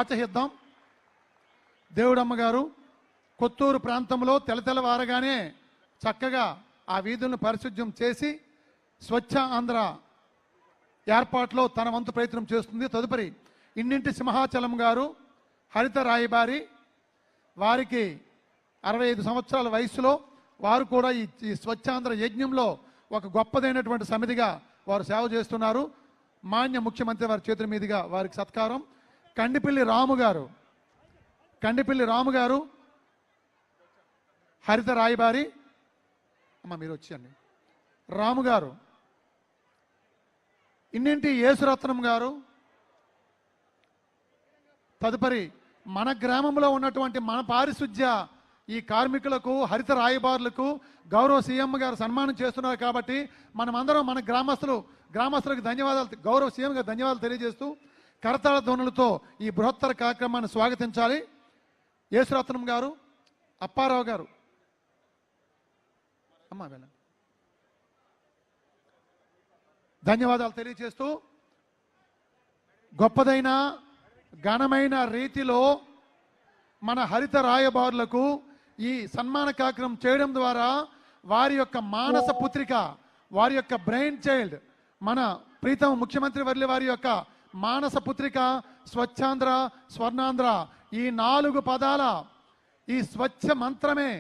ఆచహిద్దాం. దేవుడమ్మ గారు కొత్తూరు ప్రాంతంలో తెల్లవారగానే చక్కగా ఆ వీధులను పరిశుభ్రం చేసి స్వచ్ఛ ఆంధ్ర ఏర్పాట్లో తన వంతు ప్రయత్నం చేస్తుంది. తదుపరి ఇన్నింటి సింహాచలం గారు హరిత రాయబారి, వారికి 65 సంవత్సరాల వయసులో వారు కూడా ఈ స్వచ్ఛాంధ్ర యజ్ఞంలో ఒక గొప్పదైనటువంటి సమితిగా వారు సేవ చేస్తున్నారు. మాన్య ముఖ్యమంత్రి వారి చేతుల మీదుగా వారికి సత్కారం. కండిపిల్లి రాము గారు హరిత రాయబారి. అమ్మ మీరు వచ్చేయండి. రాము గారు, ఇన్నింటి యేసురత్నం గారు. తదుపరి మన గ్రామంలో ఉన్నటువంటి మన పారిశుధ్య ఈ కార్మికులకు, హరిత రాయబారులకు గౌరవ సీఎం గారు సన్మానం చేస్తున్నారు కాబట్టి మనమందరం మన గ్రామస్తులకు ధన్యవాదాలు, గౌరవ సీఎం గారు ధన్యవాదాలు తెలియజేస్తూ కరతాళ ధ్వనులతో ఈ బృహత్తర కార్యక్రమాన్ని స్వాగతించాలి. యేసురత్నం గారు, అప్పారావు గారు, అమ్మా వెళ్ళండి. ధన్యవాదాలు తెలియజేస్తూ గొప్పదైన ఘనమైన రీతిలో మన హరిత రాయబారులకు ఈ సన్మాన కార్యక్రమం చేయడం ద్వారా వారి యొక్క మానస పుత్రిక, వారి యొక్క బ్రెయిన్ చైల్డ్, మన ప్రీతమ ముఖ్యమంత్రి వర్లి వారి యొక్క మానస పుత్రిక స్వచ్ఛాంధ్ర, స్వర్ణాంధ్ర, ఈ 4 పదాల ఈ స్వచ్ఛ మంత్రమే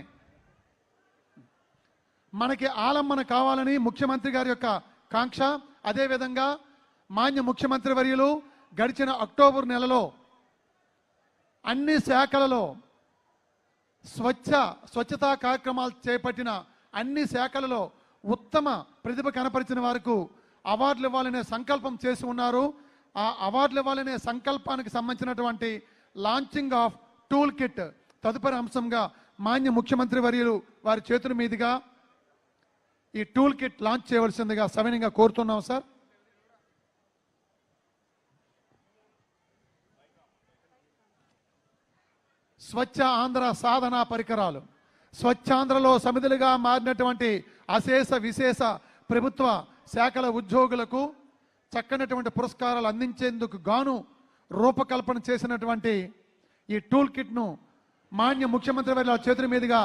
మనకి ఆలంబన కావాలని ముఖ్యమంత్రి గారి యొక్క కాంక్ష. అదేవిధంగా మాన్య ముఖ్యమంత్రి వర్యులు గడిచిన అక్టోబర్ నెలలో అన్ని శాఖలలో స్వచ్ఛతా కార్యక్రమాలు చేపట్టిన అన్ని శాఖలలో ఉత్తమ ప్రతిభ కనపరిచిన వారికి అవార్డులు ఇవ్వాలనే సంకల్పం చేసి ఉన్నారు. ఆ అవార్డులు ఇవ్వాలనే సంకల్పానికి సంబంధించినటువంటి లాంచింగ్ ఆఫ్ టూల్ కిట్ తదుపరి అంశంగా మాన్య ముఖ్యమంత్రి వర్యులు వారి చేతుల మీదుగా ఈ టూల్ కిట్ లాంచ్ చేయవలసిందిగా సవినయంగా కోరుతున్నాం సార్. స్వచ్ఛ ఆంధ్ర సాధన పరికరాలు, స్వచ్ఛాంధ్రలో సమిధులుగా మారినటువంటి అశేష విశేష ప్రభుత్వ శాఖల ఉద్యోగులకు చక్కనటువంటి పురస్కారాలు అందించేందుకు గాను రూపకల్పన చేసినటువంటి ఈ టూల్ కిట్ను మాన్య ముఖ్యమంత్రి వారి చేతుల మీదుగా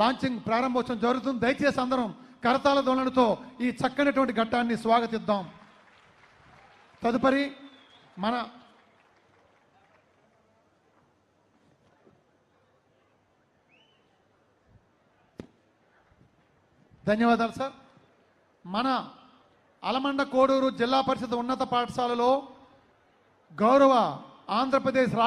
లాంచింగ్ ప్రారంభోత్సవం జరుగుతుంది. దయచేసి అందరం కరతాళ ధ్వనులతో ఈ చక్కనటువంటి ఘట్టాన్ని స్వాగతిద్దాం. తదుపరి మన ధన్యవాదాలు సార్. మన అలమండ కోడూరు జిల్లా పరిషత్ ఉన్నత పాఠశాలలో గౌరవ ఆంధ్రప్రదేశ్